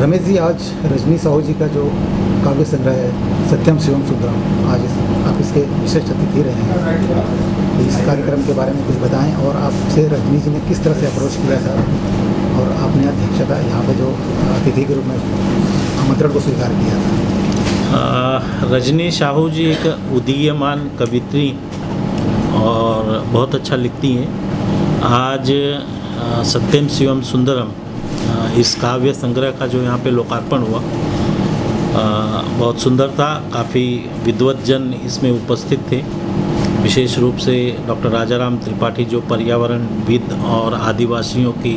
रमेश जी, आज रजनी साहू जी का जो काव्य संग्रह है सत्यम शिवम सुंदरम, आज आप इसके विशेष अतिथि रहे हैं। तो इस कार्यक्रम के बारे में कुछ बताएं और आपसे रजनी जी ने किस तरह से अप्रोच किया था और आपने अध्यक्षता यहाँ पे जो अतिथि के रूप में आमंत्रण को स्वीकार किया था। रजनी साहू जी एक उदीयमान कवित्री और बहुत अच्छा लिखती हैं। आज सत्यम शिवम सुंदरम इस काव्य संग्रह का जो यहाँ पे लोकार्पण हुआ बहुत सुंदर था। काफ़ी विद्वतजन इसमें उपस्थित थे, विशेष रूप से डॉक्टर राजाराम त्रिपाठी जो पर्यावरणविद और आदिवासियों की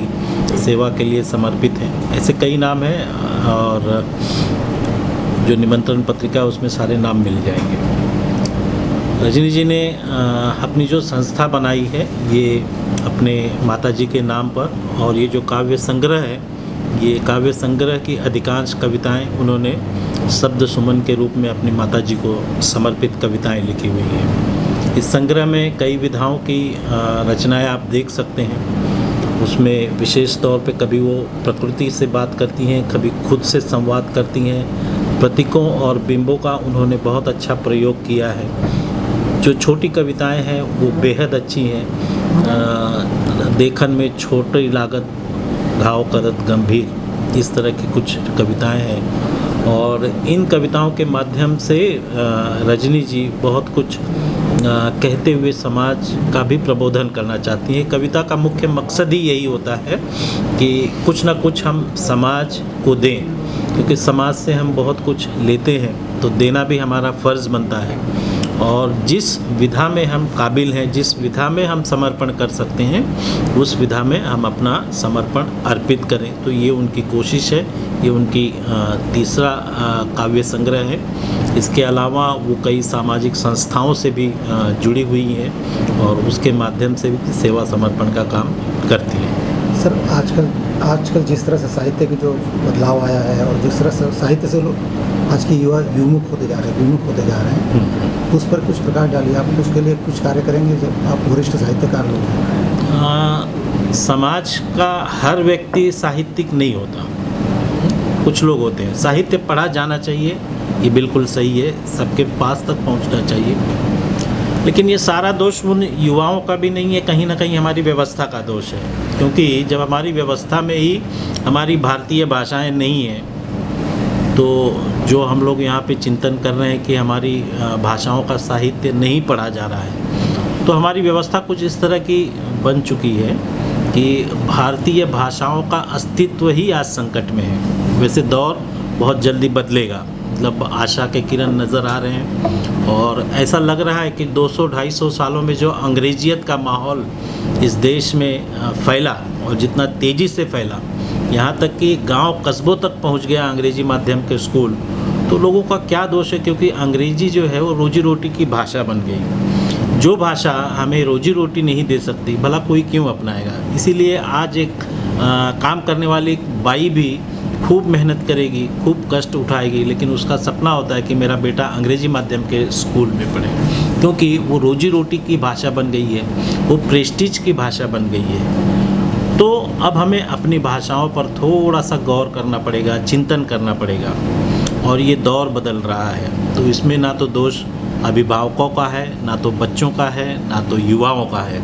सेवा के लिए समर्पित हैं। ऐसे कई नाम हैं और जो निमंत्रण पत्रिका है उसमें सारे नाम मिल जाएंगे। रजनी जी ने अपनी जो संस्था बनाई है ये अपने माताजी के नाम पर, और ये जो काव्य संग्रह है ये काव्य संग्रह की अधिकांश कविताएं उन्होंने शब्द सुमन के रूप में अपनी माताजी को समर्पित कविताएं लिखी हुई हैं। इस संग्रह में कई विधाओं की रचनाएं आप देख सकते हैं। उसमें विशेष तौर पे कभी वो प्रकृति से बात करती हैं, कभी खुद से संवाद करती हैं। प्रतीकों और बिंबों का उन्होंने बहुत अच्छा प्रयोग किया है। जो छोटी कविताएं हैं वो बेहद अच्छी हैं। देखन में छोटी लागत घाव करत गंभीर, इस तरह की कुछ कविताएं हैं और इन कविताओं के माध्यम से रजनी जी बहुत कुछ कहते हुए समाज का भी प्रबोधन करना चाहती हैं। कविता का मुख्य मकसद ही यही होता है कि कुछ ना कुछ हम समाज को दें, क्योंकि समाज से हम बहुत कुछ लेते हैं तो देना भी हमारा फ़र्ज़ बनता है। और जिस विधा में हम काबिल हैं, जिस विधा में हम समर्पण कर सकते हैं, उस विधा में हम अपना समर्पण अर्पित करें। तो ये उनकी कोशिश है, ये उनकी तीसरा काव्य संग्रह है। इसके अलावा वो कई सामाजिक संस्थाओं से भी जुड़ी हुई हैं और उसके माध्यम से भी सेवा समर्पण का काम करती हैं। सर, आजकल जिस तरह से साहित्य की जो बदलाव आया है और जिस तरह से साहित्य से लोग आज की युवा विमुख होते जा रहे हैं, उस पर कुछ प्रकाश डालिए। आप उसके लिए कुछ कार्य करेंगे जब आप वरिष्ठ साहित्यकार लोग हैं? समाज का हर व्यक्ति साहित्यिक नहीं होता, कुछ लोग होते हैं। साहित्य पढ़ा जाना चाहिए, ये बिल्कुल सही है, सबके पास तक पहुंचना चाहिए। लेकिन ये सारा दोष उन युवाओं का भी नहीं है, कहीं ना कहीं हमारी व्यवस्था का दोष है। क्योंकि जब हमारी व्यवस्था में ही हमारी भारतीय भाषाएं नहीं हैं, तो जो हम लोग यहाँ पे चिंतन कर रहे हैं कि हमारी भाषाओं का साहित्य नहीं पढ़ा जा रहा है, तो हमारी व्यवस्था कुछ इस तरह की बन चुकी है कि भारतीय भाषाओं का अस्तित्व ही आज संकट में है। वैसे दौर बहुत जल्दी बदलेगा, मतलब आशा के किरण नज़र आ रहे हैं और ऐसा लग रहा है कि 200-250 सालों में जो अंग्रेजियत का माहौल इस देश में फैला और जितना तेज़ी से फैला, यहाँ तक कि गांव कस्बों तक पहुँच गया अंग्रेजी माध्यम के स्कूल, तो लोगों का क्या दोष है? क्योंकि अंग्रेजी जो है वो रोजी रोटी की भाषा बन गई। जो भाषा हमें रोजी रोटी नहीं दे सकती, भला कोई क्यों अपनाएगा? इसीलिए आज एक काम करने वाली बाई भी खूब मेहनत करेगी, खूब कष्ट उठाएगी, लेकिन उसका सपना होता है कि मेरा बेटा अंग्रेजी माध्यम के स्कूल में पढ़े, क्योंकि वो रोजी रोटी की भाषा बन गई है, वो प्रेस्टीज की भाषा बन गई है। तो अब हमें अपनी भाषाओं पर थोड़ा सा गौर करना पड़ेगा, चिंतन करना पड़ेगा। और ये दौर बदल रहा है, तो इसमें ना तो दोष अभिभावकों का है, ना तो बच्चों का है, ना तो युवाओं का है।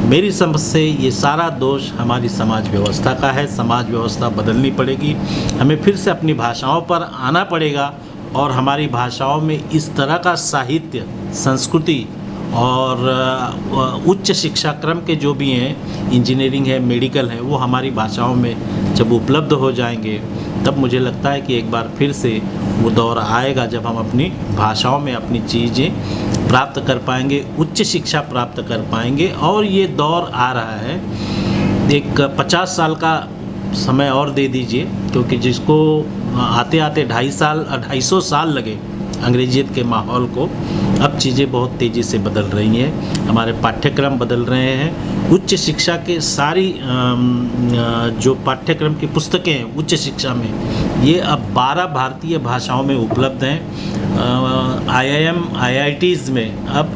मेरी समझ से ये सारा दोष हमारी समाज व्यवस्था का है। समाज व्यवस्था बदलनी पड़ेगी, हमें फिर से अपनी भाषाओं पर आना पड़ेगा और हमारी भाषाओं में इस तरह का साहित्य, संस्कृति और उच्च शिक्षा क्रम के जो भी हैं, इंजीनियरिंग है, मेडिकल है, वो हमारी भाषाओं में जब उपलब्ध हो जाएंगे, तब मुझे लगता है कि एक बार फिर से वो दौर आएगा जब हम अपनी भाषाओं में अपनी चीज़ें प्राप्त कर पाएंगे, उच्च शिक्षा प्राप्त कर पाएंगे। और ये दौर आ रहा है, एक 50 साल का समय और दे दीजिए, क्योंकि जिसको आते आते 250 साल लगे अंग्रेजियत के माहौल को, अब चीज़ें बहुत तेज़ी से बदल रही हैं। हमारे पाठ्यक्रम बदल रहे हैं। उच्च शिक्षा के सारी जो पाठ्यक्रम की पुस्तकें हैं उच्च शिक्षा में, ये अब 12 भारतीय भाषाओं में उपलब्ध हैं। IIM, IITs में अब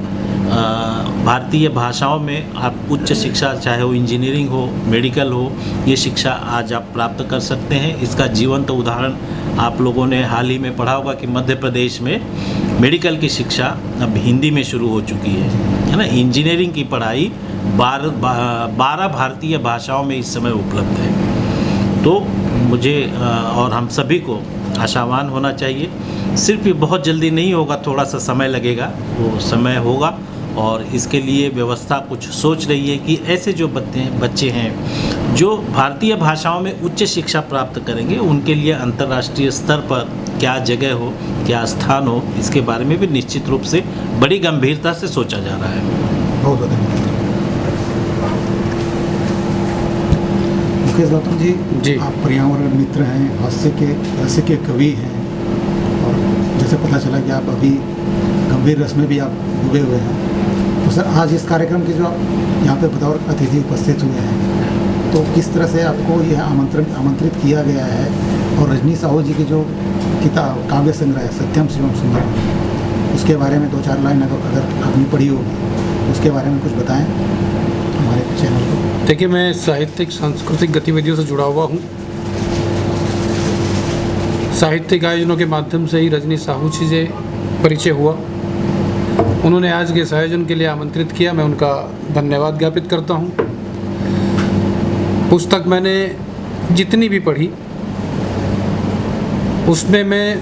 भारतीय भाषाओं में आप उच्च शिक्षा, चाहे वो इंजीनियरिंग हो, मेडिकल हो, ये शिक्षा आज आप प्राप्त कर सकते हैं। इसका जीवंत उदाहरण आप लोगों ने हाल ही में पढ़ा होगा कि मध्य प्रदेश में मेडिकल की शिक्षा अब हिंदी में शुरू हो चुकी है ना। इंजीनियरिंग की पढ़ाई 12 भारतीय भाषाओं में इस समय उपलब्ध है। तो मुझे और हम सभी को आशावान होना चाहिए। सिर्फ ये बहुत जल्दी नहीं होगा, थोड़ा सा समय लगेगा, वो समय होगा और इसके लिए व्यवस्था कुछ सोच रही है कि ऐसे जो बच्चे हैं जो भारतीय भाषाओं में उच्च शिक्षा प्राप्त करेंगे, उनके लिए अंतर्राष्ट्रीय स्तर पर क्या जगह हो, क्या स्थान हो, इसके बारे में भी निश्चित रूप से बड़ी गंभीरता से सोचा जा रहा है। बहुत बहुत धन्यवाद। मुकेश गौतम जी, आप पर्यावरण मित्र हैं, हास्य के कवि हैं और जैसे पता चला कि आप अभी गंभीर रस में भी आप डूबे हुए हैं। तो सर, आज इस कार्यक्रम के जो यहाँ पे बतौर अतिथि उपस्थित हुए हैं, तो किस तरह से आपको यह आमंत्रित किया गया है और रजनी साहू जी की जो किताब काव्य संग्रह सत्यम शिवम सुंदरम, उसके बारे में 2-4 लाइन अगर आपने पढ़ी होगी उसके बारे में कुछ बताएं हमारे चैनल को। देखिए, मैं साहित्यिक सांस्कृतिक गतिविधियों से जुड़ा हुआ हूँ। साहित्यिक आयोजनों के माध्यम से ही रजनी साहू जी से परिचय हुआ। उन्होंने आज के इस आयोजन के लिए आमंत्रित किया, मैं उनका धन्यवाद ज्ञापित करता हूँ। पुस्तक मैंने जितनी भी पढ़ी उसमें मैं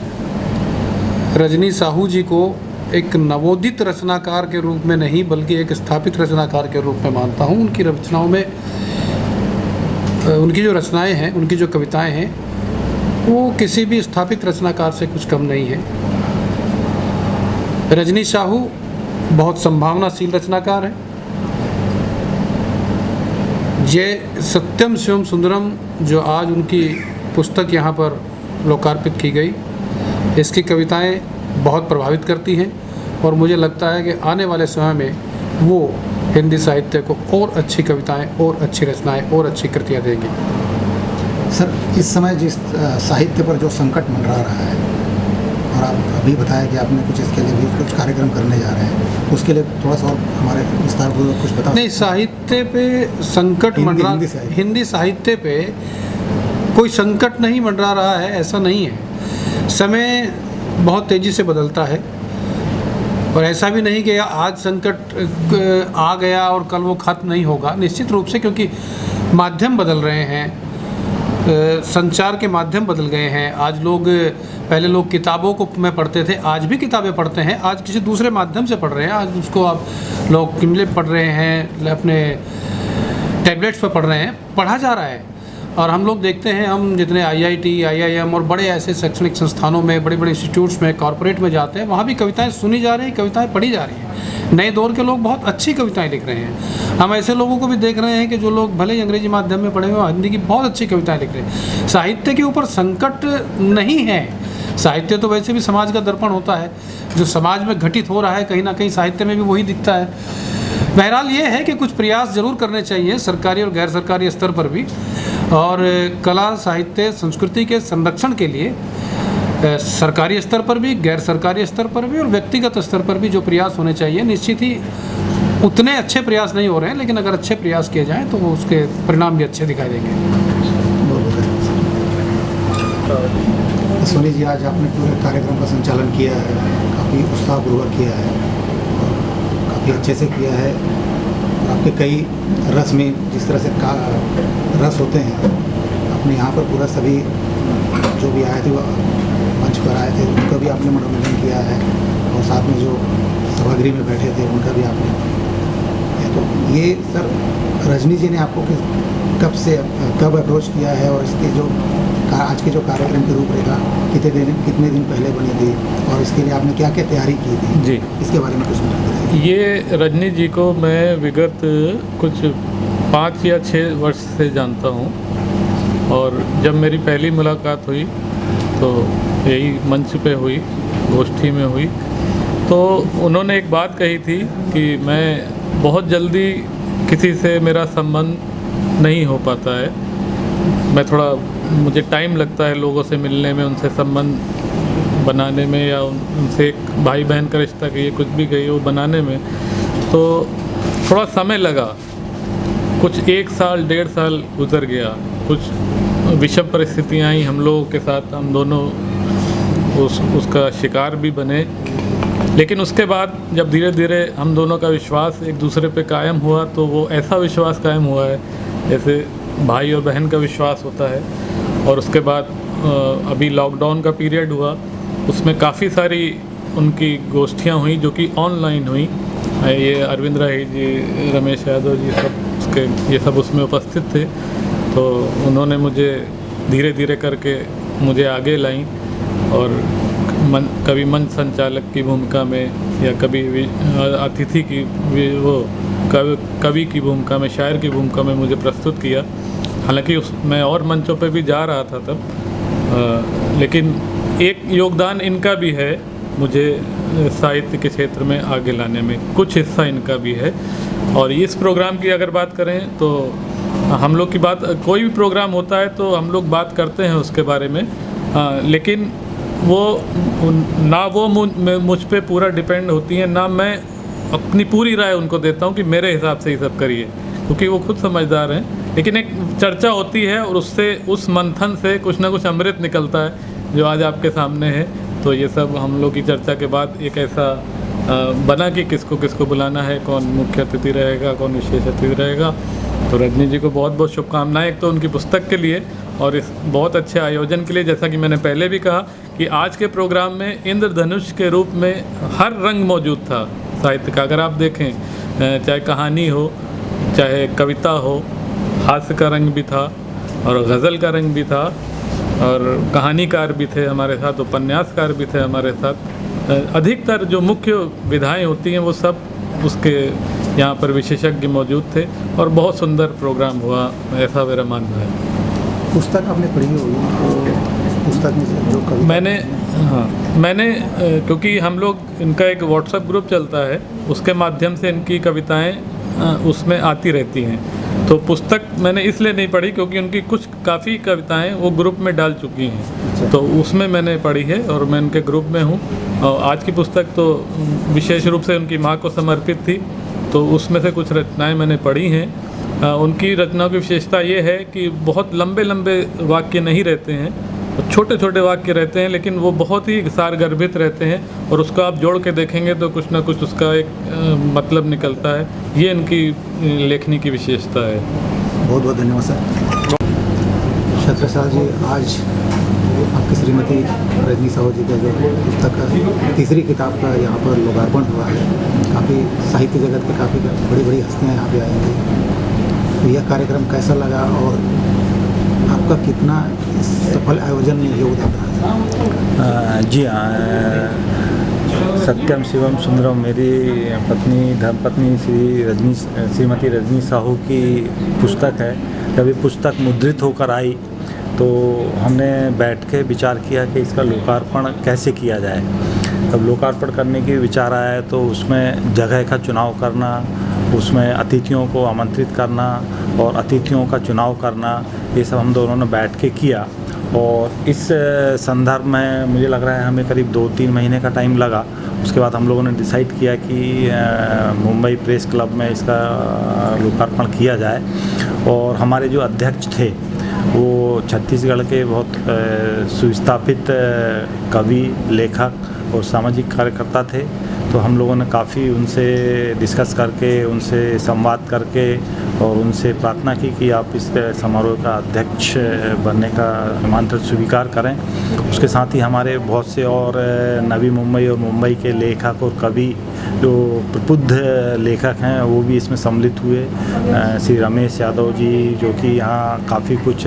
रजनी साहू जी को एक नवोदित रचनाकार के रूप में नहीं बल्कि एक स्थापित रचनाकार के रूप में मानता हूँ। उनकी रचनाओं में उनकी जो रचनाएं हैं, उनकी जो कविताएं हैं, वो किसी भी स्थापित रचनाकार से कुछ कम नहीं है। रजनी साहू बहुत संभावनाशील रचनाकार हैं। ये सत्यम शिवम सुंदरम जो आज उनकी पुस्तक यहाँ पर लोकार्पित की गई, इसकी कविताएं बहुत प्रभावित करती हैं और मुझे लगता है कि आने वाले समय में वो हिंदी साहित्य को और अच्छी कविताएं और अच्छी रचनाएं और अच्छी कृतियाँ देंगी। सर, इस समय जिस साहित्य पर जो संकट मंडरा रहा है और आप अभी बताया कि आपने कुछ इसके लिए भी कुछ कार्यक्रम करने जा रहे हैं, उसके लिए थोड़ा सा और हमारे विस्तारपूर्वक कुछ बताओ। नहीं, साहित्य पे संकट मंडरा, हिंदी साहित्य पे कोई संकट नहीं मंडरा रहा है, ऐसा नहीं है। समय बहुत तेज़ी से बदलता है और ऐसा भी नहीं कि आज संकट आ गया और कल वो खत्म नहीं होगा। निश्चित रूप से, क्योंकि माध्यम बदल रहे हैं, संचार के माध्यम बदल गए हैं। आज पहले लोग किताबों को में पढ़ते थे, आज भी किताबें पढ़ते हैं, आज किसी दूसरे माध्यम से पढ़ रहे हैं। आज उसको आप लोग किंडल पढ़ रहे हैं, अपने टैबलेट्स पर पढ़ रहे हैं, पढ़ा जा रहा है। और हम लोग देखते हैं, हम जितने IIT, IIM और बड़े ऐसे शैक्षणिक संस्थानों में, बड़े बड़े इंस्टीट्यूट्स में, कॉरपोरेट में जाते हैं, वहाँ भी कविताएं सुनी जा रही हैं, कविताएं पढ़ी जा रही हैं। नए दौर के लोग बहुत अच्छी कविताएं लिख रहे हैं। हम ऐसे लोगों को भी देख रहे हैं कि जो लोग भले ही अंग्रेजी माध्यम में पढ़े हुए, हिंदी की बहुत अच्छी कविताएं लिख रहे हैं। साहित्य के ऊपर संकट नहीं है। साहित्य तो वैसे भी समाज का दर्पण होता है, जो समाज में घटित हो रहा है कहीं ना कहीं साहित्य में भी वही दिखता है। बहरहाल ये है कि कुछ प्रयास ज़रूर करने चाहिए सरकारी और गैर सरकारी स्तर पर भी, और कला साहित्य संस्कृति के संरक्षण के लिए सरकारी स्तर पर भी, गैर सरकारी स्तर पर भी और व्यक्तिगत स्तर पर भी जो प्रयास होने चाहिए। निश्चित ही उतने अच्छे प्रयास नहीं हो रहे हैं, लेकिन अगर अच्छे प्रयास किए जाएँ तो वो उसके परिणाम भी अच्छे दिखाई देंगे। सोनी जी, आज आपने पूरे कार्यक्रम का संचालन किया है, काफ़ी उत्साहपूर्वक किया है और काफ़ी अच्छे से किया है। आपके कई रस में जिस तरह से रस होते हैं, आपने यहाँ पर पूरा सभी जो भी आए थे, वो मंच पर आए थे, उनका भी आपने मनोरंजन किया है और साथ में जो सभागृह में बैठे थे उनका भी आपने। तो ये सर, रजनी जी ने आपको कब अप्रोच किया है और इसके जो आज के जो कार्यक्रम की रूपरेखा कितने दिन पहले बनी थी और इसके लिए आपने क्या क्या तैयारी की थी जी, इसके बारे में कुछ बताइए। ये रजनी जी को मैं विगत कुछ 5 या 6 वर्ष से जानता हूँ और जब मेरी पहली मुलाकात हुई तो यही मंच पे हुई, गोष्ठी में हुई। तो उन्होंने एक बात कही थी कि मैं बहुत जल्दी किसी से मेरा संबंध नहीं हो पाता है, मुझे टाइम लगता है लोगों से मिलने में, उनसे संबंध बनाने में या उनसे एक भाई बहन का रिश्ता कहिए, कुछ भी कहिए, वो बनाने में। तो थोड़ा समय लगा, कुछ 1 साल 1.5 साल गुजर गया, कुछ विषम परिस्थितियाँ आई हम लोगों के साथ, हम दोनों उसका शिकार भी बने। लेकिन उसके बाद जब धीरे धीरे हम दोनों का विश्वास एक दूसरे पे कायम हुआ, तो वो ऐसा विश्वास कायम हुआ है जैसे भाई और बहन का विश्वास होता है। और उसके बाद अभी लॉकडाउन का पीरियड हुआ, उसमें काफ़ी सारी उनकी गोष्ठियाँ हुई जो कि ऑनलाइन हुई। ये अरविंद राही जी, रमेश यादव जी, ये सब उसमें उपस्थित थे। तो उन्होंने मुझे धीरे धीरे करके मुझे आगे लाई और कभी मंच संचालक की भूमिका में या कभी अतिथि की वो कवि की भूमिका में, शायर की भूमिका में मुझे प्रस्तुत किया। हालांकि मैं और मंचों पे भी जा रहा था तब, लेकिन एक योगदान इनका भी है मुझे साहित्य के क्षेत्र में आगे लाने में, कुछ हिस्सा इनका भी है। और इस प्रोग्राम की अगर बात करें तो हम लोग की बात, कोई भी प्रोग्राम होता है तो हम लोग बात करते हैं उसके बारे में, लेकिन वो ना वो मुझ पे पूरा डिपेंड होती है, ना मैं अपनी पूरी राय उनको देता हूँ कि मेरे हिसाब से ही सब करिए, क्योंकि वो खुद समझदार हैं। लेकिन एक चर्चा होती है और उससे, उस मंथन से कुछ ना कुछ अमृत निकलता है जो आज आपके सामने है। तो ये सब हम लोग की चर्चा के बाद एक ऐसा बना कि किसको किसको बुलाना है, कौन मुख्य अतिथि रहेगा, कौन विशेष अतिथि रहेगा। तो रजनी जी को बहुत बहुत शुभकामनाएं, एक तो उनकी पुस्तक के लिए और इस बहुत अच्छे आयोजन के लिए। जैसा कि मैंने पहले भी कहा कि आज के प्रोग्राम में इंद्रधनुष के रूप में हर रंग मौजूद था साहित्य का। अगर आप देखें, चाहे कहानी हो, चाहे कविता हो, हास्य का रंग भी था और गज़ल का रंग भी था, और कहानीकार भी थे हमारे साथ, उपन्यासकार भी थे हमारे साथ। अधिकतर जो मुख्य विधाएं होती हैं वो सब उसके यहाँ पर विशेषज्ञ मौजूद थे और बहुत सुंदर प्रोग्राम हुआ, ऐसा मेरा मानना है। पुस्तक आपने पढ़ी होगी, तो पुस्तक में जो कविता मैंने क्योंकि हम लोग, इनका एक व्हाट्सएप ग्रुप चलता है, उसके माध्यम से इनकी कविताएं उसमें आती रहती हैं। तो पुस्तक मैंने इसलिए नहीं पढ़ी क्योंकि उनकी कुछ काफ़ी कविताएं वो ग्रुप में डाल चुकी हैं, तो उसमें मैंने पढ़ी है और मैं उनके ग्रुप में हूँ। और आज की पुस्तक तो विशेष रूप से उनकी माँ को समर्पित थी, तो उसमें से कुछ रचनाएं मैंने पढ़ी हैं। उनकी रचनाओं की विशेषता ये है कि बहुत लंबे लंबे वाक्य नहीं रहते हैं, छोटे छोटे वाक्य रहते हैं, लेकिन वो बहुत ही सारगर्भित रहते हैं और उसको आप जोड़ के देखेंगे तो कुछ ना कुछ उसका एक मतलब निकलता है। ये इनकी लेखनी की विशेषता है। बहुत बहुत धन्यवाद सर। छत्रसाल जी, आज आपकी श्रीमती रजनी साहू जी का जो पुस्तक का तीसरी किताब का यहाँ पर लोकार्पण हुआ है। काफ़ी साहित्य जगत के काफ़ी बड़ी बड़ी हस्तियाँ यहाँ पे आएंगी। तो यह कार्यक्रम कैसा लगा और आपका कितना सफल आयोजन में योगदान रहा? जी हाँ, सत्यम शिवम सुंदरम मेरी पत्नी, धर्मपत्नी श्रीमती रजनी साहू की पुस्तक है। जब ये पुस्तक मुद्रित होकर आई तो हमने बैठ के विचार किया कि इसका लोकार्पण कैसे किया जाए। तब लोकार्पण करने की विचार आया तो उसमें जगह का चुनाव करना, उसमें अतिथियों को आमंत्रित करना और अतिथियों का चुनाव करना, ये सब हम दोनों ने बैठ के किया। और इस संदर्भ में मुझे लग रहा है हमें करीब 2-3 महीने का टाइम लगा। उसके बाद हम लोगों ने डिसाइड किया कि मुंबई प्रेस क्लब में इसका लोकार्पण किया जाए। और हमारे जो अध्यक्ष थे वो छत्तीसगढ़ के बहुत सुस्थापित कवि, लेखक और सामाजिक कार्यकर्ता थे। तो हम लोगों ने काफ़ी उनसे डिस्कस करके, उनसे संवाद करके और उनसे प्रार्थना की कि आप इस समारोह का अध्यक्ष बनने का आमंत्रण स्वीकार करें। उसके साथ ही हमारे बहुत से और नवी मुंबई और मुंबई के लेखक और कवि जो प्रबुद्ध लेखक हैं वो भी इसमें सम्मिलित हुए। श्री रमेश यादव जी जो कि यहाँ काफ़ी कुछ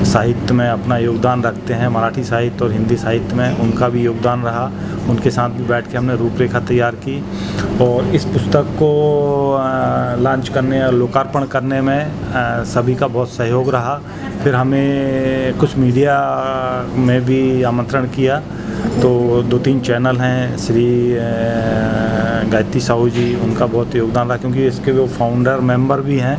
साहित्य में अपना योगदान रखते हैं, मराठी साहित्य और हिंदी साहित्य में उनका भी योगदान रहा। उनके साथ भी बैठ के हमने रूपरेखा तैयार की और इस पुस्तक को लॉन्च करने और लोकार्पण करने में सभी का बहुत सहयोग रहा। फिर हमें कुछ मीडिया में भी आमंत्रण किया, तो 2-3 चैनल हैं, श्री गायत्री साहू जी, उनका बहुत योगदान रहा क्योंकि इसके वो फाउंडर मेंबर भी हैं।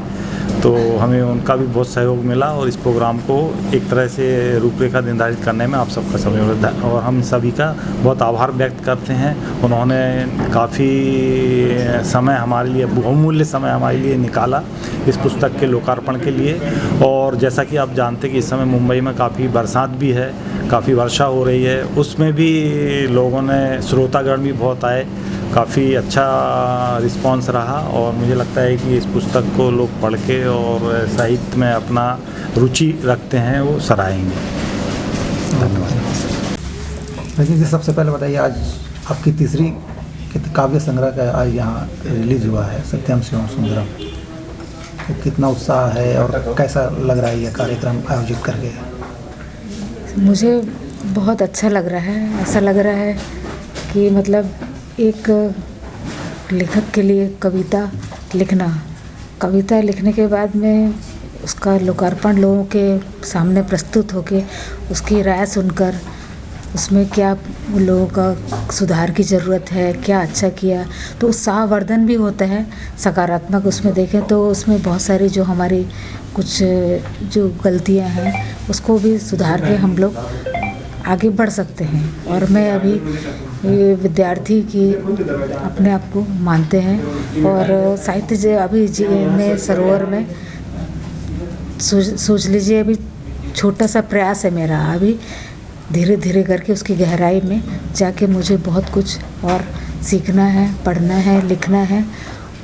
तो हमें उनका भी बहुत सहयोग मिला और इस प्रोग्राम को एक तरह से रूपरेखा निर्धारित करने में आप सबका सहयोग है और हम सभी का बहुत आभार व्यक्त करते हैं। उन्होंने काफ़ी समय हमारे लिए, बहुमूल्य समय हमारे लिए निकाला इस पुस्तक के लोकार्पण के लिए। और जैसा कि आप जानते हैं कि इस समय मुंबई में काफ़ी बरसात भी है, काफ़ी वर्षा हो रही है, उसमें भी लोगों ने, श्रोतागण भी बहुत आए, काफ़ी अच्छा रिस्पांस रहा और मुझे लगता है कि इस पुस्तक को लोग पढ़ के और साहित्य में अपना रुचि रखते हैं वो सराहेंगे। धन्यवाद। रजनी जी, सबसे पहले बताइए, आज आपकी तीसरी काव्य संग्रह का आज यहाँ रिलीज हुआ है, सत्यम शिवम सुंदरम। तो कितना उत्साह है और कैसा लग रहा है ये कार्यक्रम आयोजित करके? मुझे बहुत अच्छा लग रहा है। ऐसा लग रहा है कि मतलब एक लेखक के लिए कविता लिखने के बाद में उसका लोकार्पण लोगों के सामने प्रस्तुत होके उसकी राय सुनकर उसमें क्या लोगों का सुधार की ज़रूरत है, क्या अच्छा किया, तो उत्साहवर्धन भी होता है। सकारात्मक उसमें देखें तो उसमें बहुत सारी जो हमारी कुछ जो गलतियां हैं उसको भी सुधार के हम लोग आगे बढ़ सकते हैं। और मैं अभी विद्यार्थी की अपने आप को मानते हैं और साहित्य अभी में सरोवर में सोच लीजिए अभी छोटा सा प्रयास है मेरा। अभी धीरे धीरे करके उसकी गहराई में जाके मुझे बहुत कुछ और सीखना है, पढ़ना है, लिखना है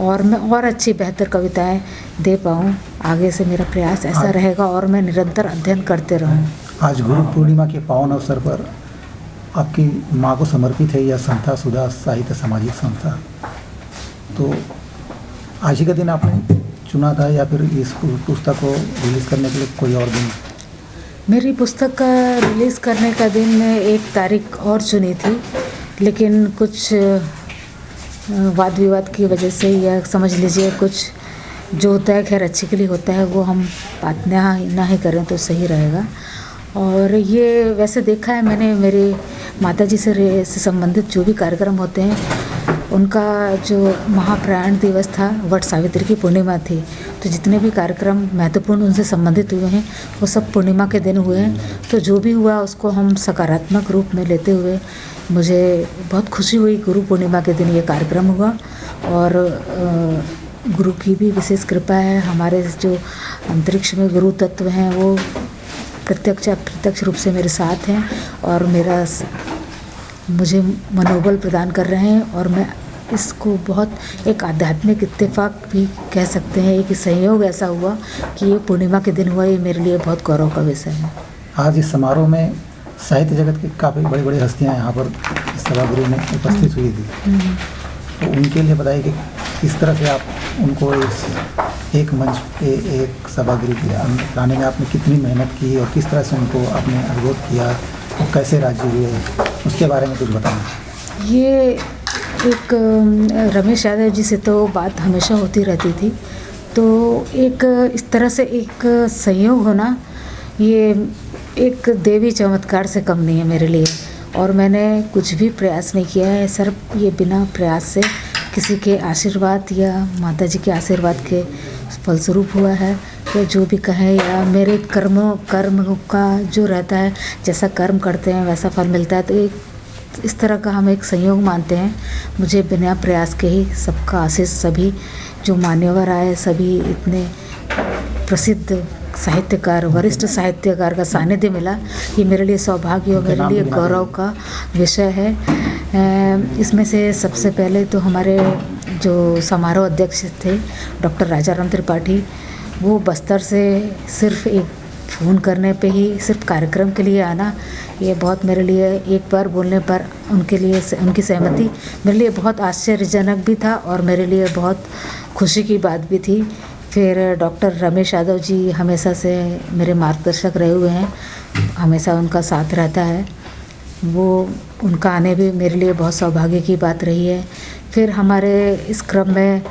और मैं और अच्छी बेहतर कविताएं दे पाऊँ। आगे से मेरा प्रयास ऐसा रहेगा और मैं निरंतर अध्ययन करते रहूँ। आज गुरु पूर्णिमा के पावन अवसर पर आपकी माँ को समर्पित है यह संस्था सुधा साहित्य सामाजिक संस्था, तो आज ही का दिन आपने चुना था या फिर इस पुस्तक को रिलीज़ करने के लिए कोई और दिन? मेरी पुस्तक का रिलीज़ करने का दिन मैं एक तारीख और चुनी थी, लेकिन कुछ वाद विवाद की वजह से या समझ लीजिए कुछ जो होता है खैर अच्छे के लिए होता है, वो हम बात ना ही करें तो सही रहेगा। और ये वैसे देखा है मैंने, मेरे माताजी से संबंधित जो भी कार्यक्रम होते हैं उनका जो महाप्रयाण दिवस था, वट सावित्री की पूर्णिमा थी, तो जितने भी कार्यक्रम महत्वपूर्ण उनसे संबंधित हुए हैं वो सब पूर्णिमा के दिन हुए हैं। तो जो भी हुआ उसको हम सकारात्मक रूप में लेते हुए मुझे बहुत खुशी हुई। गुरु पूर्णिमा के दिन ये कार्यक्रम हुआ और गुरु की भी विशेष कृपा है। हमारे जो अंतरिक्ष में गुरु तत्व हैं वो प्रत्यक्ष रूप से मेरे साथ हैं और मुझे मनोबल प्रदान कर रहे हैं और मैं इसको बहुत एक आध्यात्मिक इत्तेफाक भी कह सकते हैं। एक संयोग ऐसा हुआ कि ये पूर्णिमा के दिन हुआ, ये मेरे लिए बहुत गौरव का विषय है। आज इस समारोह में साहित्य जगत की काफ़ी बड़ी बड़ी हस्तियां यहाँ पर सभागृह में उपस्थित हुई थी, तो उनके लिए बताइए कि किस तरह से आप उनको इस एक मंच पे एक सभागृह लाने में आपने कितनी मेहनत की और किस तरह से उनको आपने अनुरोध किया और कैसे राजी हुए, उसके बारे में कुछ बताएं। ये एक रमेश यादव जी से तो बात हमेशा होती रहती थी, तो एक इस तरह से एक संयोग होना ये एक देवी चमत्कार से कम नहीं है मेरे लिए। और मैंने कुछ भी प्रयास नहीं किया है, सिर्फ ये बिना प्रयास से किसी के आशीर्वाद या माताजी के आशीर्वाद के फलस्वरूप हुआ है, या जो भी कहें या मेरे कर्म का जो रहता है, जैसा कर्म करते हैं वैसा फल मिलता है, तो एक इस तरह का हम एक संयोग मानते हैं। मुझे बिना प्रयास के ही सबका आशीष, सभी जो मान्यवर आए, सभी इतने प्रसिद्ध साहित्यकार, वरिष्ठ साहित्यकार का सानिध्य मिला, ये मेरे लिए सौभाग्य और मेरे लिए गौरव का विषय है। इसमें से सबसे पहले तो हमारे जो समारोह अध्यक्ष थे डॉक्टर राजाराम त्रिपाठी, वो बस्तर से सिर्फ एक फ़ोन करने पे ही सिर्फ कार्यक्रम के लिए आना, ये बहुत मेरे लिए, एक बार बोलने पर उनके लिए उनकी सहमति मेरे लिए बहुत आश्चर्यजनक भी था और मेरे लिए बहुत खुशी की बात भी थी। फिर डॉक्टर रमेश यादव जी हमेशा से मेरे मार्गदर्शक रहे हुए हैं, हमेशा उनका साथ रहता है, वो उनका आने भी मेरे लिए बहुत सौभाग्य की बात रही है। फिर हमारे इस क्रम में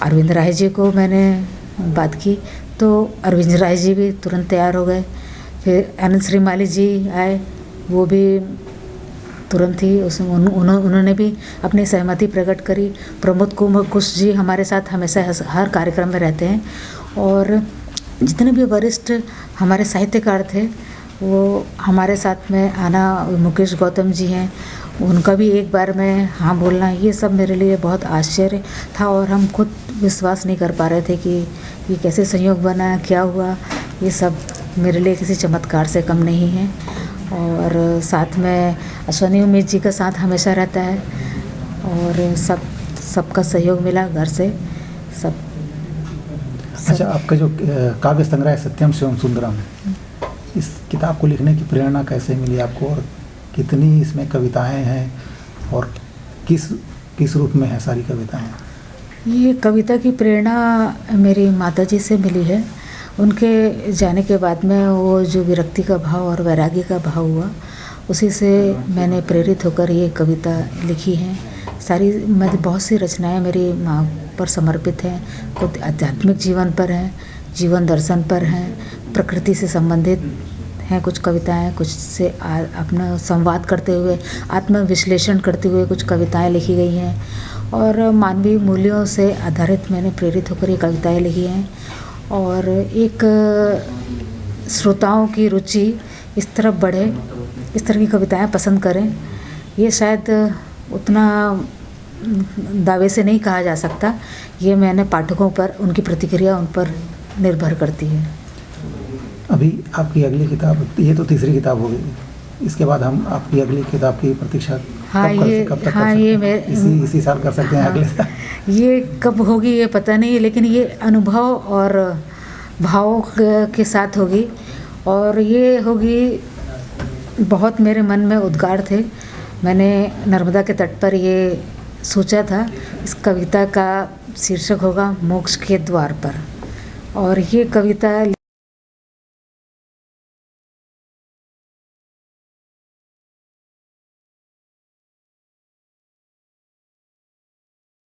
अरविंद राय जी को मैंने बात की तो अरविंद राय जी भी तुरंत तैयार हो गए। फिर आनंद श्रीमाली जी आए, वो भी तुरंत ही उन्होंने भी अपनी सहमति प्रकट करी। प्रमोद कुश जी हमारे साथ हमेशा हर कार्यक्रम में रहते हैं और जितने भी वरिष्ठ हमारे साहित्यकार थे वो हमारे साथ में आना, मुकेश गौतम जी हैं, उनका भी एक बार में हाँ बोलना, ये सब मेरे लिए बहुत आश्चर्य था और हम खुद विश्वास नहीं कर पा रहे थे कि ये कैसे संयोग बना, क्या हुआ। ये सब मेरे लिए किसी चमत्कार से कम नहीं है। और साथ में अश्वनी उमेश जी का साथ हमेशा रहता है और सबका सहयोग मिला घर से सब। अच्छा, आपका जो काव्य संग्रह है सत्यम शिवम सुंदरम, इस किताब को लिखने की प्रेरणा कैसे मिली आपको और कितनी इसमें कविताएं हैं और किस रूप में है सारी कविताएं? ये कविता की प्रेरणा मेरी माताजी से मिली है। उनके जाने के बाद में वो जो विरक्ति का भाव और वैराग्य का भाव हुआ, उसी से मैंने प्रेरित होकर ये कविता लिखी है। सारी बहुत सी रचनाएं मेरी माँ पर समर्पित हैं। कुछ आध्यात्मिक जीवन पर हैं, जीवन दर्शन पर हैं, प्रकृति से संबंधित हैं कुछ कविताएं, कुछ से अपना संवाद करते हुए, आत्मविश्लेषण करते हुए कुछ कविताएं लिखी गई हैं और मानवीय मूल्यों से आधारित मैंने प्रेरित होकर ये कविताएं लिखी हैं। और एक श्रोताओं की रुचि इस तरफ बढ़े, इस तरह की कविताएं पसंद करें, ये शायद उतना दावे से नहीं कहा जा सकता। ये मैंने पाठकों पर, उनकी प्रतिक्रिया उन पर निर्भर करती है। अभी आपकी अगली किताब, ये तो तीसरी किताब होगी, इसके बाद हम आपकी अगली किताब की प्रतीक्षा कब तक कर सकते हैं? इसी साल कर सकते हैं? अगले साल ये कब होगी ये पता नहीं, लेकिन ये अनुभव और भाव के साथ होगी और ये होगी। बहुत मेरे मन में उद्गार थे, मैंने नर्मदा के तट पर ये सोचा था। इस कविता का शीर्षक होगा मोक्ष के द्वार पर, और ये कविता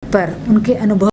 पर उनके अनुभव